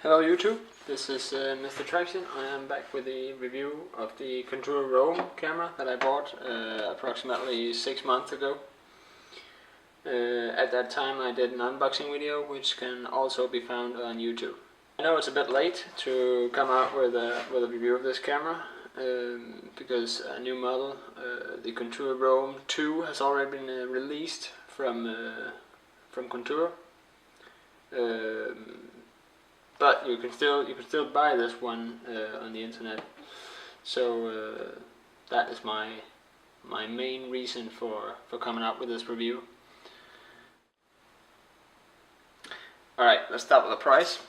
Hello YouTube, this is Mr. Traction. I am back with the review of the Contour Roam camera that I bought approximately 6 months ago. At that time I did an unboxing video which can also be found on YouTube. I know it's a bit late to come out with a review of this camera because a new model, the Contour Roam 2, has already been released from Contour. But you can still buy this one on the internet. So that is my main reason for coming out with this review. Alright, let's start with the price.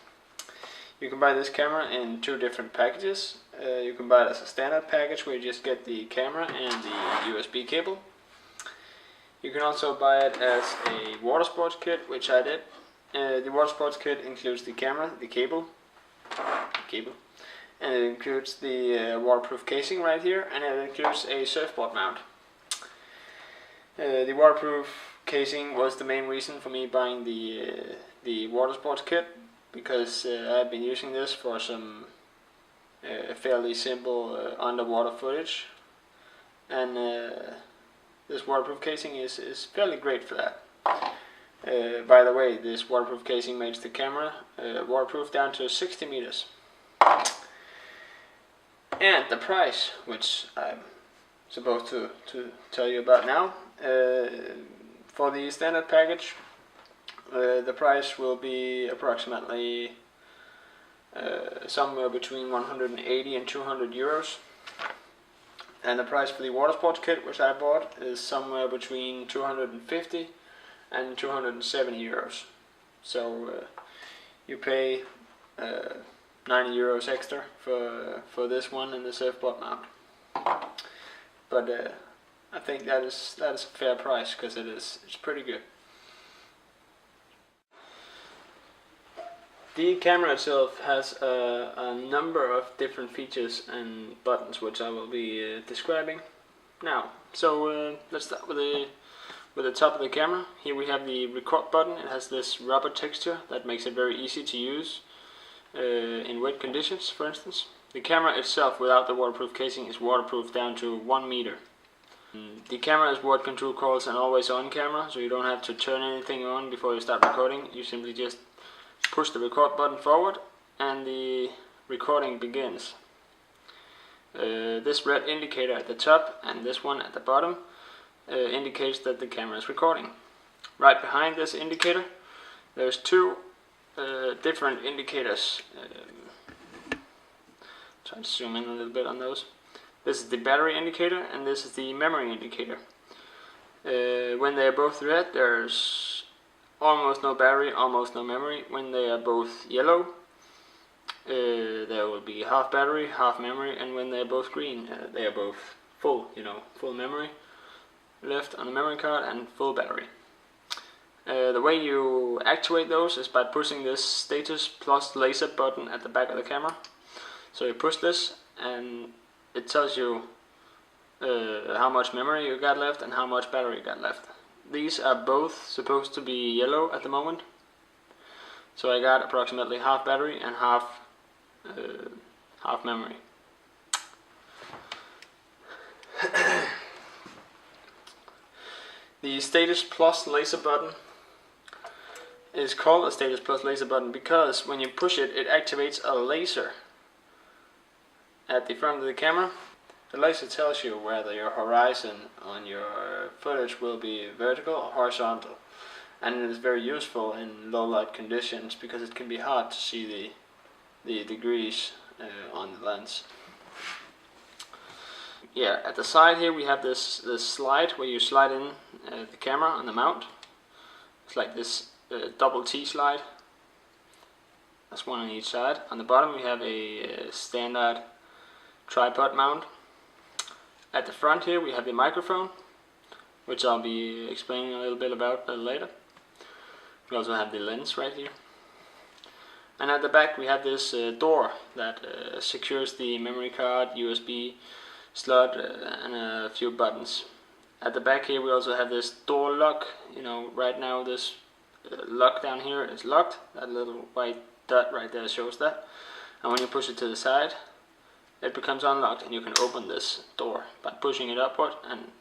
You can buy this camera in two different packages. You can buy it as a standard package where you just get the camera and the USB cable. You can also buy it as a water sports kit, which I did. The water sports kit includes the camera, the cable, and it includes the waterproof casing right here, and it includes a surfboard mount. The waterproof casing was the main reason for me buying the water sports kit, because I've been using this for some fairly simple underwater footage, and this waterproof casing is fairly great for that. By the way, this waterproof casing makes the camera waterproof down to 60 meters. And the price, which I'm supposed to tell you about now, for the standard package, the price will be approximately somewhere between 180 and 200 euros. And the price for the water sports kit, which I bought, is somewhere between 250 and 270 euros. So you pay 90 euros extra for this one and the surfboard mount. But I think that is a fair price, because it's pretty good. The camera itself has a number of different features and buttons which I will be describing now. So let's start with the top of the camera. Here we have the record button. It has this rubber texture that makes it very easy to use in wet conditions, for instance. The camera itself, without the waterproof casing, is waterproof down to 1 meter. The camera is what Contour calls an always on camera, so you don't have to turn anything on before you start recording. You simply just push the record button forward and the recording begins. This red indicator at the top and this one at the bottom indicates that the camera is recording. Right behind this indicator there's two different indicators. Try to zoom in a little bit on those. This is the battery indicator and this is the memory indicator. When they are both red, there's almost no battery, almost no memory. When they are both yellow, there will be half battery, half memory, and when they are both green, they are both full, full memory left on the memory card and full battery. The way you actuate those is by pushing this status plus laser button at the back of the camera. So you push this and it tells you how much memory you got left and how much battery you got left. These are both supposed to be yellow at the moment, so I got approximately half battery and half memory. The status plus laser button is called a status plus laser button because when you push it, it activates a laser at the front of the camera. The laser tells you whether your horizon on your footage will be vertical or horizontal, and it is very useful in low light conditions because it can be hard to see the degrees on the lens. Yeah, at the side here we have this slide where you slide in the camera on the mount. It's like this double T slide. That's one on each side. On the bottom we have a standard tripod mount. At the front here we have the microphone, which I'll be explaining a little bit about later. We also have the lens right here. And at the back we have this door that secures the memory card, USB slot, and a few buttons. At the back here we also have this door lock. Right now this lock down here is locked. That little white dot right there shows that. And when you push it to the side, it becomes unlocked, and you can open this door by pushing it upward and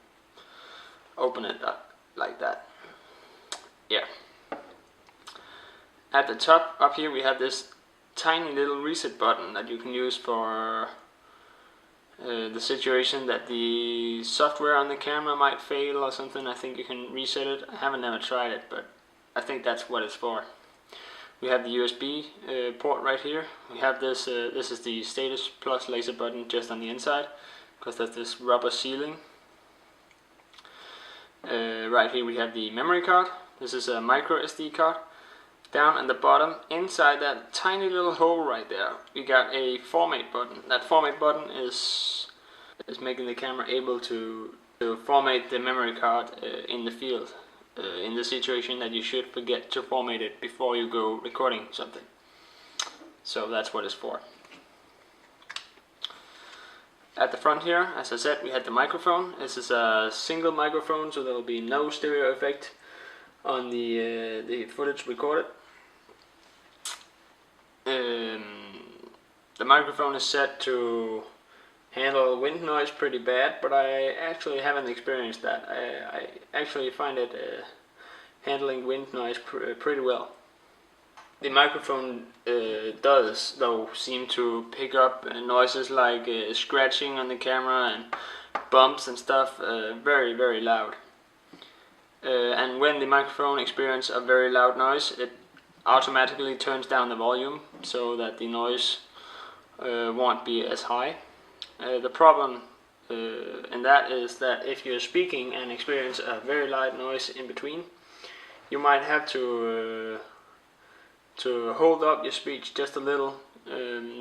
open it up like that. Yeah. At the top up here we have this tiny little reset button that you can use for the situation that the software on the camera might fail or something. I think you can reset it. I haven't never tried it, but I think that's what it's for. We have the USB port right here. We have this, this is the status plus laser button just on the inside, because there's this rubber sealing. Right here we have the memory card. This is a micro SD card. Down at the bottom, inside that tiny little hole right there, we got a format button. That format button is making the camera able to format the memory card in the field. In the situation that you should forget to format it before you go recording something. So that's what it's for. At the front here, as I said, we had the microphone. This is a single microphone, so there will be no stereo effect on the footage recorded. The microphone is set to handle wind noise pretty bad, but I actually haven't experienced that. I actually find it handling wind noise pretty well. The microphone does, though, seem to pick up noises like scratching on the camera and bumps and stuff, very, very loud. And when the microphone experiences a very loud noise, it automatically turns down the volume so that the noise won't be as high. The problem in that is that if you're speaking and experience a very loud noise in between, you might have to hold up your speech just a little,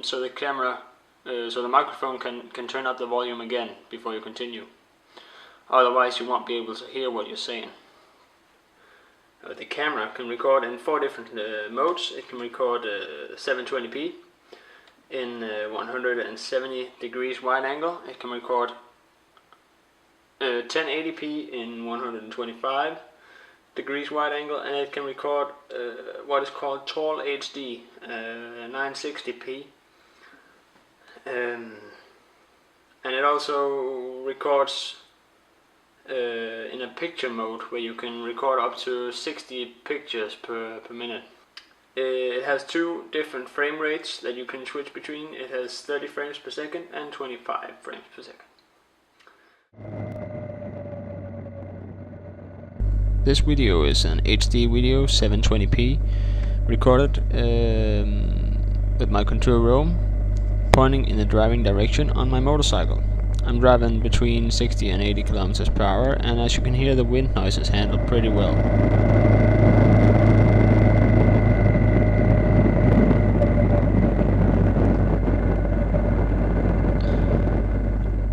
so the camera, so the microphone can turn up the volume again before you continue. Otherwise, you won't be able to hear what you're saying. The camera can record in 4 different modes. It can record 720p in 170 degrees wide angle. It can record 1080p in 125 degrees wide angle, and it can record what is called tall HD, 960p, and it also records in a picture mode where you can record up to 60 pictures per minute. It has 2 different frame rates that you can switch between. It has 30 frames per second and 25 frames per second. This video is an HD video, 720p, recorded with my control room pointing in the driving direction on my motorcycle. I'm driving between 60 and 80 kilometers per hour, and as you can hear, the wind noise is handled pretty well.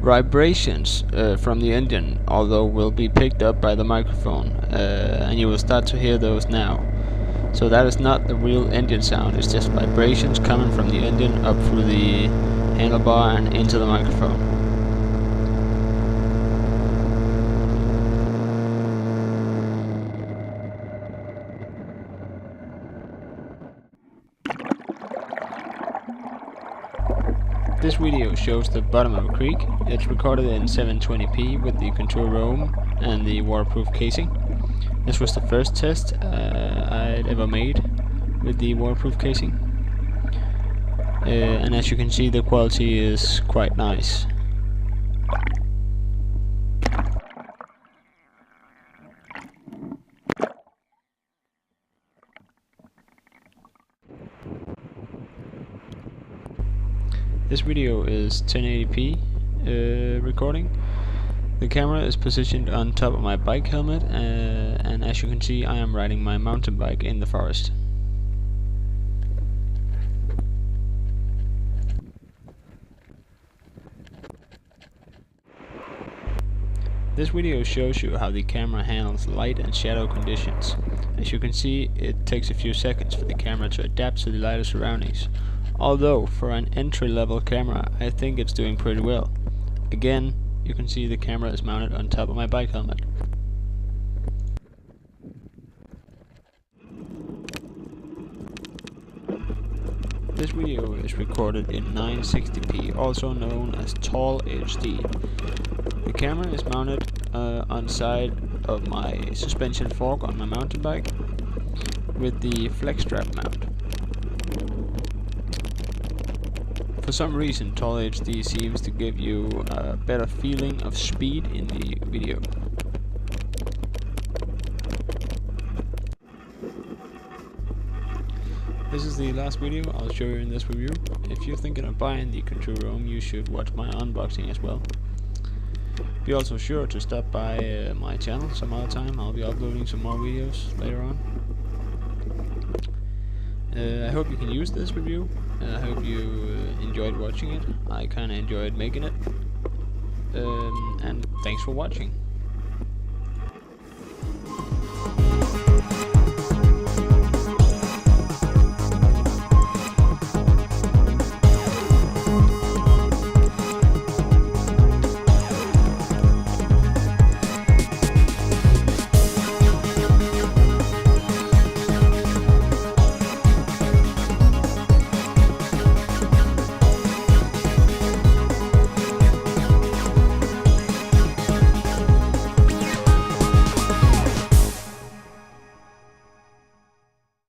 Vibrations from the engine, although, will be picked up by the microphone, and you will start to hear those now. So that is not the real engine sound, it's just vibrations coming from the engine up through the handlebar and into the microphone. This video shows the bottom of a creek. It's recorded in 720p with the control room and the waterproof casing. This was the first test I'd ever made with the waterproof casing. And as you can see, the quality is quite nice. This video is 1080p recording. The camera is positioned on top of my bike helmet, and as you can see, I am riding my mountain bike in the forest. This video shows you how the camera handles light and shadow conditions. As you can see, it takes a few seconds for the camera to adapt to the lighter surroundings. Although, for an entry-level camera, I think it's doing pretty well. Again, you can see the camera is mounted on top of my bike helmet. This video is recorded in 960p, also known as Tall HD. The camera is mounted on side of my suspension fork on my mountain bike with the flex strap mount. For some reason, Tall HD seems to give you a better feeling of speed in the video. This is the last video I'll show you in this review. If you're thinking of buying the Control Roam, you should watch my unboxing as well. Be also sure to stop by my channel some other time. I'll be uploading some more videos later on. I hope you can use this review. I hope you enjoyed watching it. I kinda enjoyed making it. And thanks for watching.